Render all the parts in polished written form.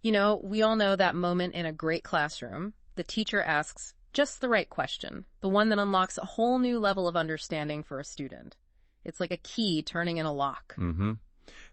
We all know that moment in a great classroom. The teacher asks just the right question, the one that unlocks a whole new level of understanding for a student. It's like a key turning in a lock. Mm-hmm.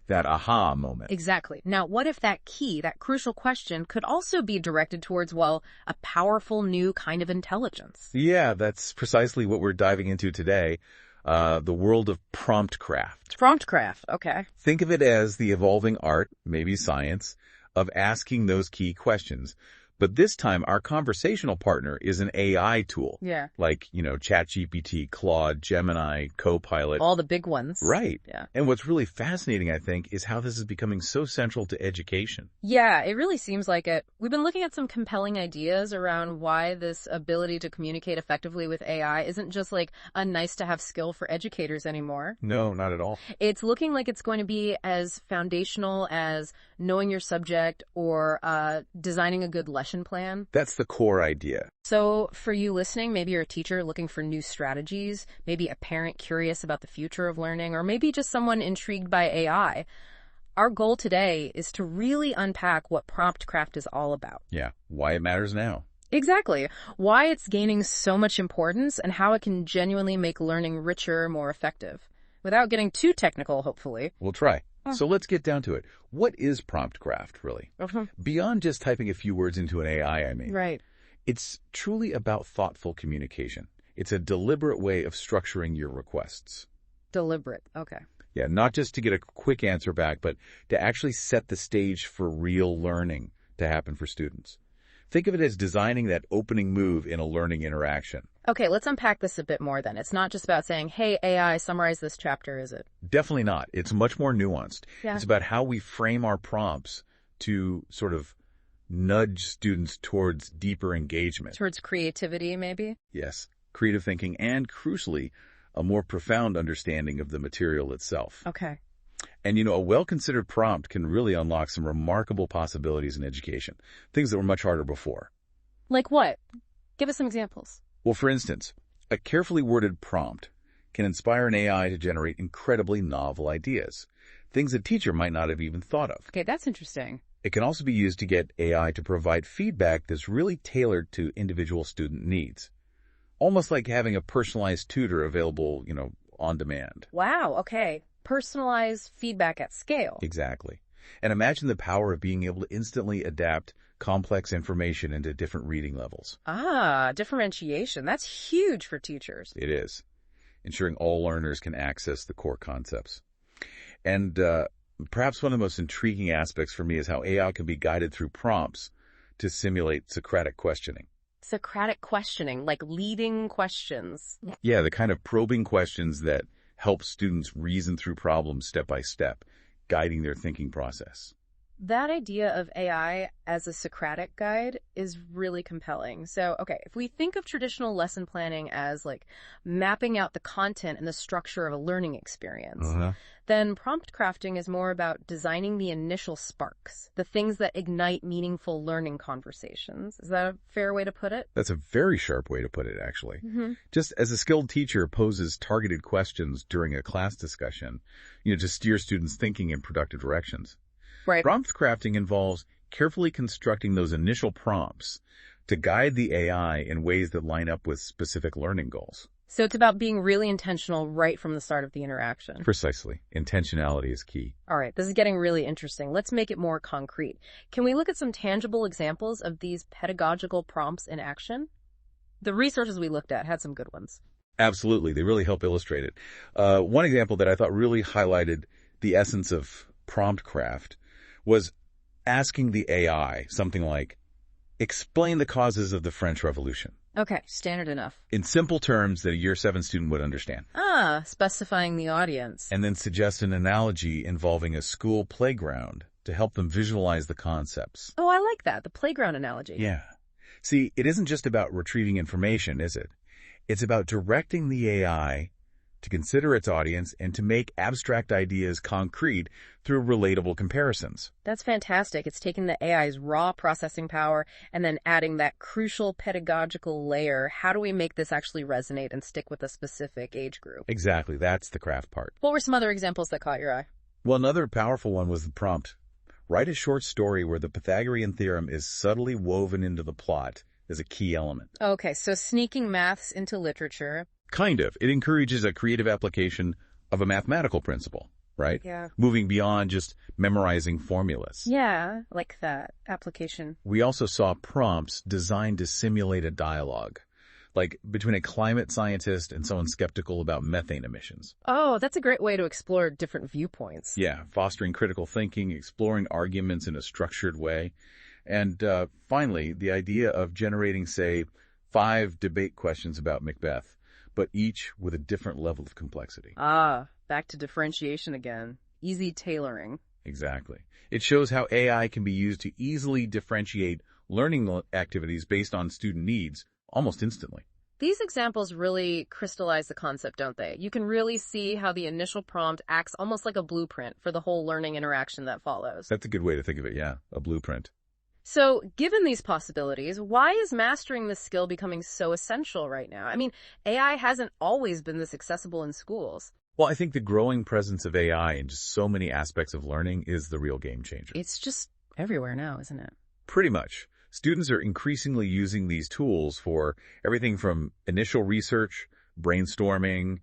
That aha moment. Exactly. Now, what if that key, that crucial question, could also be directed towards, well, a powerful new kind of intelligence? Yeah, that's precisely what we're diving into today. The world of prompt craft. Prompt craft, okay. Think of it as the evolving art, maybe science, of asking those key questions. But this time, our conversational partner is an AI tool. Yeah. Like, ChatGPT, Claude, Gemini, Copilot. All the big ones. Right. Yeah. And what's really fascinating, I think, is how this is becoming so central to education. Yeah, it really seems like it. We've been looking at some compelling ideas around why this ability to communicate effectively with AI isn't just like a nice-to-have skill for educators anymore. No, not at all. It's looking like it's going to be as foundational as knowing your subject or designing a good lesson plan. That's the core idea. So for you listening, maybe you're a teacher looking for new strategies, maybe a parent curious about the future of learning, or maybe just someone intrigued by AI. Our goal today is to really unpack what prompt craft is all about. Yeah, why it matters now. Exactly. Why it's gaining so much importance and how it can genuinely make learning richer, more effective. Without getting too technical, hopefully. We'll try. So let's get down to it. What is prompt craft, really? Beyond just typing a few words into an AI, I mean. Right. It's truly about thoughtful communication. It's a deliberate way of structuring your requests. Deliberate. Okay. Yeah, not just to get a quick answer back, but to actually set the stage for real learning to happen for students. Think of it as designing that opening move in a learning interaction. Okay, let's unpack this a bit more then. It's not just about saying, hey, AI, summarize this chapter, is it? Definitely not. It's much more nuanced. Yeah. It's about how we frame our prompts to sort of nudge students towards deeper engagement. Towards creativity, maybe? Yes, creative thinking and, crucially, a more profound understanding of the material itself. Okay. And, a well-considered prompt can really unlock some remarkable possibilities in education, things that were much harder before. Like what? Give us some examples. Well, for instance, a carefully worded prompt can inspire an AI to generate incredibly novel ideas, things a teacher might not have even thought of. Okay, that's interesting. It can also be used to get AI to provide feedback that's really tailored to individual student needs, almost like having a personalized tutor available, on demand. Wow, okay. Personalized feedback at scale. Exactly. And imagine the power of being able to instantly adapt complex information into different reading levels. Ah, differentiation. That's huge for teachers. It is, ensuring all learners can access the core concepts. And perhaps one of the most intriguing aspects for me is how AI can be guided through prompts to simulate Socratic questioning. Socratic questioning, like leading questions. Yeah, the kind of probing questions that help students reason through problems step by step, guiding their thinking process. That idea of AI as a Socratic guide is really compelling. So, okay, if we think of traditional lesson planning as like mapping out the content and the structure of a learning experience, then prompt crafting is more about designing the initial sparks, the things that ignite meaningful learning conversations. Is that a fair way to put it? That's a very sharp way to put it, actually. Just as a skilled teacher poses targeted questions during a class discussion, to steer students' thinking in productive directions. Right. Prompt crafting involves carefully constructing those initial prompts to guide the AI in ways that line up with specific learning goals. So it's about being really intentional right from the start of the interaction. Precisely. Intentionality is key. All right, this is getting really interesting. Let's make it more concrete. Can we look at some tangible examples of these pedagogical prompts in action? The resources we looked at had some good ones. Absolutely. They really help illustrate it. One example that I thought really highlighted the essence of prompt craft was asking the AI something like, explain the causes of the French Revolution. Okay, standard enough. In simple terms that a Year 7 student would understand. Ah, specifying the audience. And then suggest an analogy involving a school playground to help them visualize the concepts. Oh, I like that, the playground analogy. Yeah. See, it isn't just about retrieving information, is it? It's about directing the AI to consider its audience and to make abstract ideas concrete through relatable comparisons. That's fantastic. It's taking the AI's raw processing power and then adding that crucial pedagogical layer. How do we make this actually resonate and stick with a specific age group? Exactly. That's the craft part. What were some other examples that caught your eye? Well, another powerful one was the prompt, Write a short story where the Pythagorean theorem is subtly woven into the plot as a key element. Okay, so sneaking maths into literature. Kind of. It encourages a creative application of a mathematical principle, right? Yeah. Moving beyond just memorizing formulas. Yeah, like that application. We also saw prompts designed to simulate a dialogue, like between a climate scientist and someone skeptical about methane emissions. Oh, that's a great way to explore different viewpoints. Yeah, fostering critical thinking, exploring arguments in a structured way. And finally, the idea of generating, say, 5 debate questions about Macbeth, but each with a different level of complexity. Ah, back to differentiation again. Easy tailoring. Exactly. It shows how AI can be used to easily differentiate learning activities based on student needs almost instantly. These examples really crystallize the concept, don't they? You can really see how the initial prompt acts almost like a blueprint for the whole learning interaction that follows. That's a good way to think of it, yeah, a blueprint. So, given these possibilities, why is mastering this skill becoming so essential right now? I mean, AI hasn't always been this accessible in schools. Well, I think the growing presence of AI in just so many aspects of learning is the real game changer. It's just everywhere now, isn't it? Pretty much. Students are increasingly using these tools for everything from initial research, brainstorming,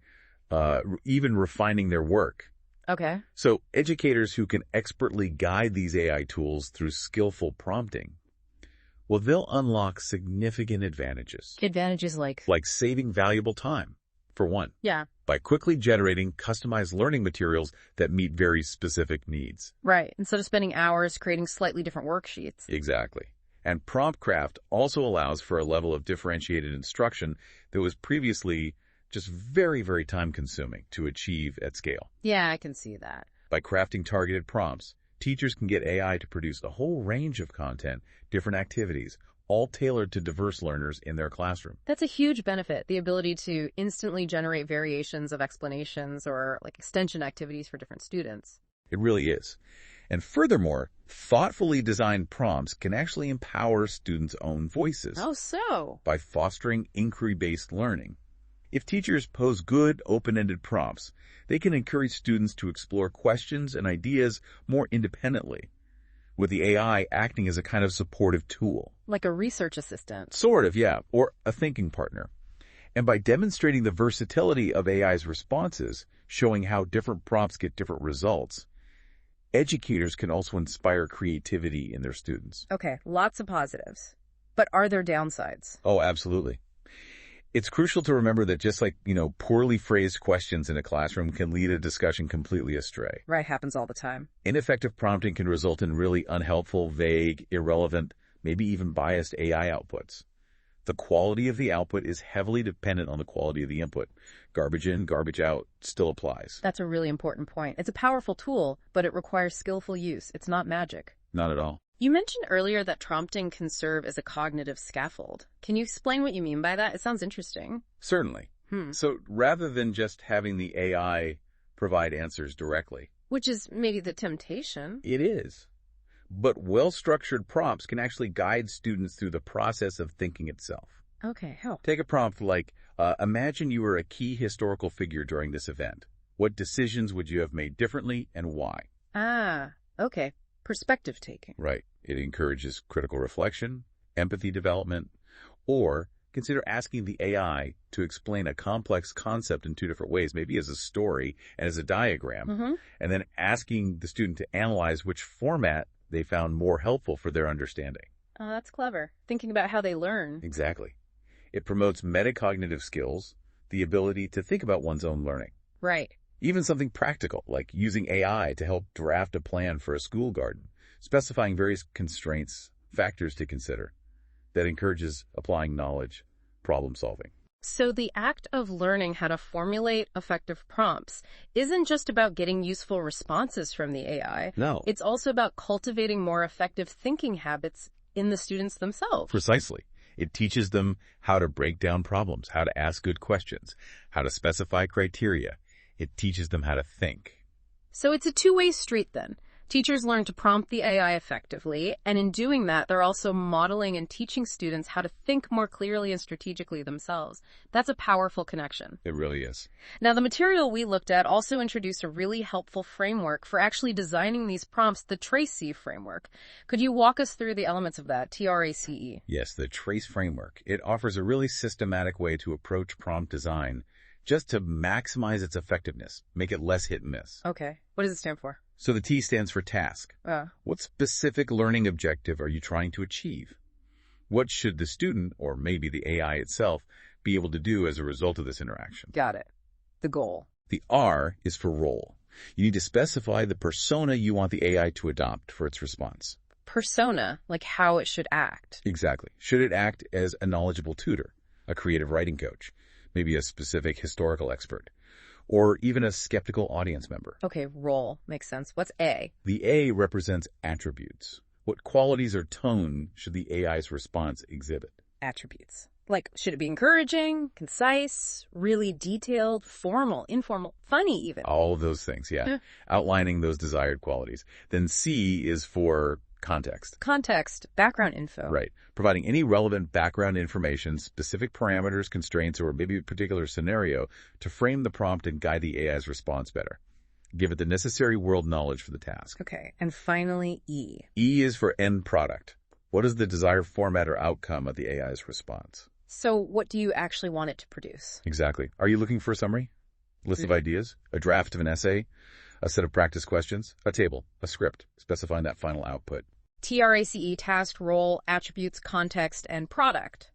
even refining their work. Okay. So educators who can expertly guide these AI tools through skillful prompting, well, they'll unlock significant advantages. Advantages like Saving valuable time, for one. Yeah. By quickly generating customized learning materials that meet very specific needs. Right. Instead of spending hours creating slightly different worksheets. Exactly. And prompt craft also allows for a level of differentiated instruction that was previously just very, very time-consuming to achieve at scale. Yeah, I can see that. By crafting targeted prompts, teachers can get AI to produce a whole range of content, different activities, all tailored to diverse learners in their classroom. That's a huge benefit, the ability to instantly generate variations of explanations or like extension activities for different students. It really is. And furthermore, thoughtfully designed prompts can actually empower students' own voices. Oh, so? By fostering inquiry-based learning. If teachers pose good, open-ended prompts, they can encourage students to explore questions and ideas more independently, with the AI acting as a kind of supportive tool. Like a research assistant. Sort of, yeah, or a thinking partner. And by demonstrating the versatility of AI's responses, showing how different prompts get different results, educators can also inspire creativity in their students. Okay, lots of positives. But are there downsides? Oh, absolutely. It's crucial to remember that just like, poorly phrased questions in a classroom can lead a discussion completely astray. Right, happens all the time. Ineffective prompting can result in really unhelpful, vague, irrelevant, maybe even biased AI outputs. The quality of the output is heavily dependent on the quality of the input. Garbage in, garbage out still applies. That's a really important point. It's a powerful tool, but it requires skillful use. It's not magic. Not at all. You mentioned earlier that prompting can serve as a cognitive scaffold. Can you explain what you mean by that? It sounds interesting. Certainly. So rather than just having the AI provide answers directly. Which is maybe the temptation. It is. But well-structured prompts can actually guide students through the process of thinking itself. Okay, how? Take a prompt like, imagine you were a key historical figure during this event. What decisions would you have made differently and why? Ah, okay. Perspective taking. Right. It encourages critical reflection, empathy development, or consider asking the AI to explain a complex concept in 2 different ways, maybe as a story and as a diagram, and then asking the student to analyze which format they found more helpful for their understanding. Oh, that's clever. Thinking about how they learn. Exactly. It promotes metacognitive skills, the ability to think about one's own learning. Right. Even something practical, like using AI to help draft a plan for a school garden, specifying various constraints, factors to consider, that encourages applying knowledge, problem solving. So the act of learning how to formulate effective prompts isn't just about getting useful responses from the AI. No. It's also about cultivating more effective thinking habits in the students themselves. Precisely. It teaches them how to break down problems, how to ask good questions, how to specify criteria. It teaches them how to think. So it's a two-way street then. Teachers learn to prompt the AI effectively, and in doing that, they're also modeling and teaching students how to think more clearly and strategically themselves. That's a powerful connection. It really is. Now, the material we looked at also introduced a really helpful framework for actually designing these prompts, the TRACE framework. Could you walk us through the elements of that, TRACE? Yes, the TRACE framework. It offers a really systematic way to approach prompt design just to maximize its effectiveness, make it less hit and miss. Okay. What does it stand for? So the T stands for task. What specific learning objective are you trying to achieve? What should the student, or maybe the AI itself, be able to do as a result of this interaction? Got it. The goal. The R is for role. You need to specify the persona you want the AI to adopt for its response. Persona, like how it should act. Exactly. Should it act as a knowledgeable tutor, a creative writing coach, maybe a specific historical expert, or even a skeptical audience member? Okay, role. Makes sense. What's A? The A represents attributes. What qualities or tone should the AI's response exhibit? Attributes. Like, should it be encouraging, concise, really detailed, formal, informal, funny even? All of those things, yeah. Outlining those desired qualities. Then C is for context. Context, background info. Right. Providing any relevant background information, specific parameters, constraints, or maybe a particular scenario to frame the prompt and guide the AI's response better. Give it the necessary world knowledge for the task. Okay. And finally, E. E is for end product. What is the desired format or outcome of the AI's response? So what do you actually want it to produce? Exactly. Are you looking for a summary? List of ideas? A draft of an essay? A set of practice questions? A table? A script? Specifying that final output. TRACE, task, role, attributes, context, and product.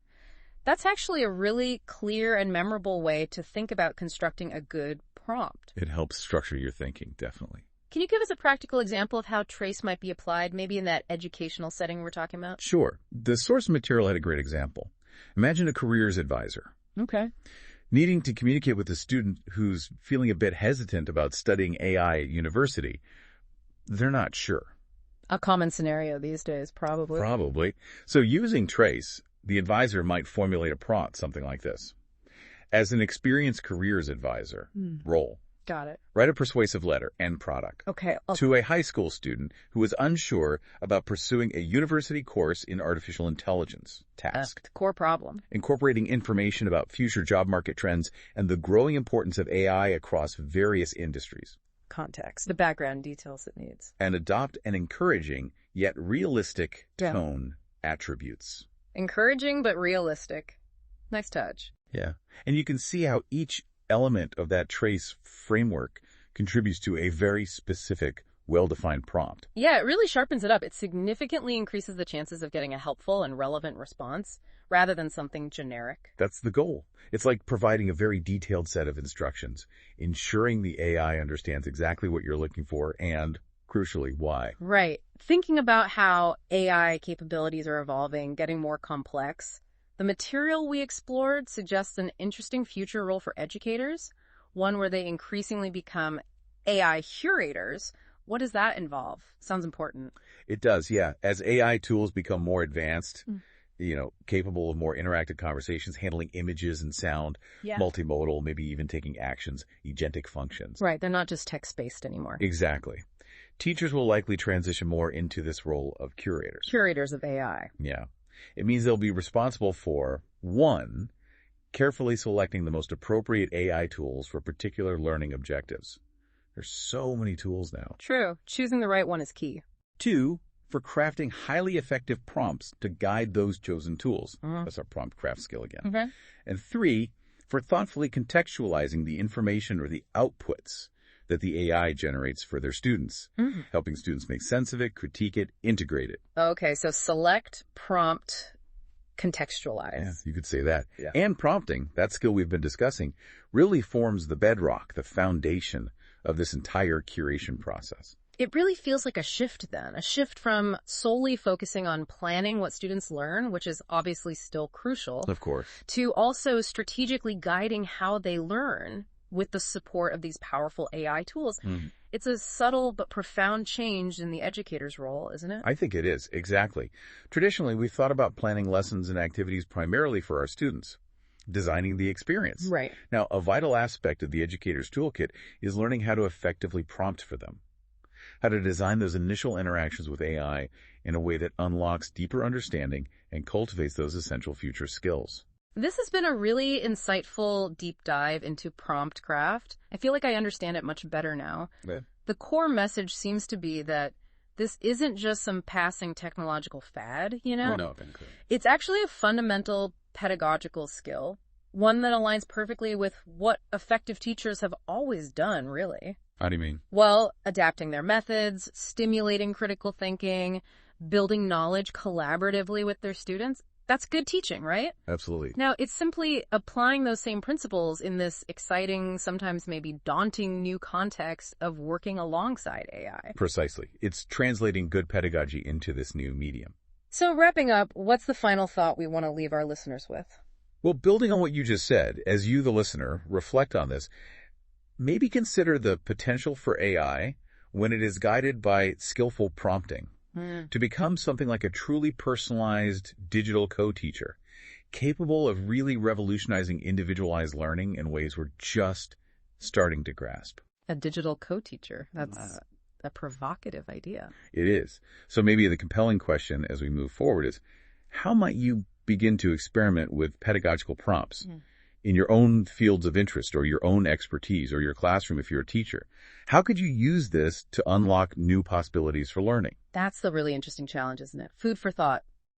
That's actually a really clear and memorable way to think about constructing a good prompt. It helps structure your thinking, definitely. Can you give us a practical example of how TRACE might be applied, maybe in that educational setting we're talking about? Sure. The source material had a great example. Imagine a careers advisor. Okay. Needing to communicate with a student who's feeling a bit hesitant about studying AI at university. They're not sure. A common scenario these days, probably. Probably. So using TRACE, the advisor might formulate a prompt, something like this. As an experienced careers advisor, role. Got it. Write a persuasive letter, end product. Okay. To a high school student who is unsure about pursuing a university course in artificial intelligence, task. The core problem. Incorporating information about future job market trends and the growing importance of AI across various industries. Context. The background details it needs. And adopt an encouraging, yet realistic tone attributes. Encouraging, but realistic. Nice touch. Yeah. And you can see how each element of that TRACE framework contributes to a very specific, well-defined prompt. Yeah, it really sharpens it up. It significantly increases the chances of getting a helpful and relevant response rather than something generic. That's the goal. It's like providing a very detailed set of instructions, ensuring the AI understands exactly what you're looking for and, crucially, why. Right. Thinking about how AI capabilities are evolving, getting more complex, the material we explored suggests an interesting future role for educators, one where they increasingly become AI curators. What does that involve? Sounds important. It does, yeah. As AI tools become more advanced, capable of more interactive conversations, handling images and sound, multimodal, maybe even taking actions, agentic functions. Right, they're not just text-based anymore. Exactly. Teachers will likely transition more into this role of curators. Curators of AI. Yeah. It means they'll be responsible for, 1, carefully selecting the most appropriate AI tools for particular learning objectives. There's so many tools now. True. Choosing the right one is key. 2, for crafting highly effective prompts to guide those chosen tools. That's our prompt craft skill again. Okay. And 3, for thoughtfully contextualizing the information or the outputs that the AI generates for their students, helping students make sense of it, critique it, integrate it. Okay, so select, prompt, contextualize. Yeah, you could say that. Yeah. And prompting, that skill we've been discussing, really forms the bedrock, the foundation of this entire curation process. It really feels like a shift then, a shift from solely focusing on planning what students learn, which is obviously still crucial, Of course. to also strategically guiding how they learn with the support of these powerful AI tools. It's a subtle but profound change in the educator's role, isn't it? I think it is, exactly. Traditionally, we've thought about planning lessons and activities primarily for our students, designing the experience. Right. Now, a vital aspect of the educator's toolkit is learning how to effectively prompt for them. how to design those initial interactions with AI in a way that unlocks deeper understanding and cultivates those essential future skills. This has been a really insightful deep dive into prompt craft. I feel like I understand it much better now. Yeah. The core message seems to be that this isn't just some passing technological fad, you know? No, It's actually a fundamental pedagogical skill, one that aligns perfectly with what effective teachers have always done, really. How do you mean? Well, adapting their methods, stimulating critical thinking, building knowledge collaboratively with their students. That's good teaching, right? Absolutely. Now, it's simply applying those same principles in this exciting, sometimes maybe daunting new context of working alongside AI. Precisely. It's translating good pedagogy into this new medium. So wrapping up, what's the final thought we want to leave our listeners with? Well, building on what you just said, as you, the listener, reflect on this, maybe consider the potential for AI when it is guided by skillful prompting to become something like a truly personalized digital co-teacher, capable of really revolutionizing individualized learning in ways we're just starting to grasp. A digital co-teacher. That's a provocative idea. It is. So maybe the compelling question as we move forward is, how might you begin to experiment with pedagogical prompts in your own fields of interest or your own expertise or your classroom if you're a teacher? How could you use this to unlock new possibilities for learning? That's the really interesting challenge, isn't it? Food for thought.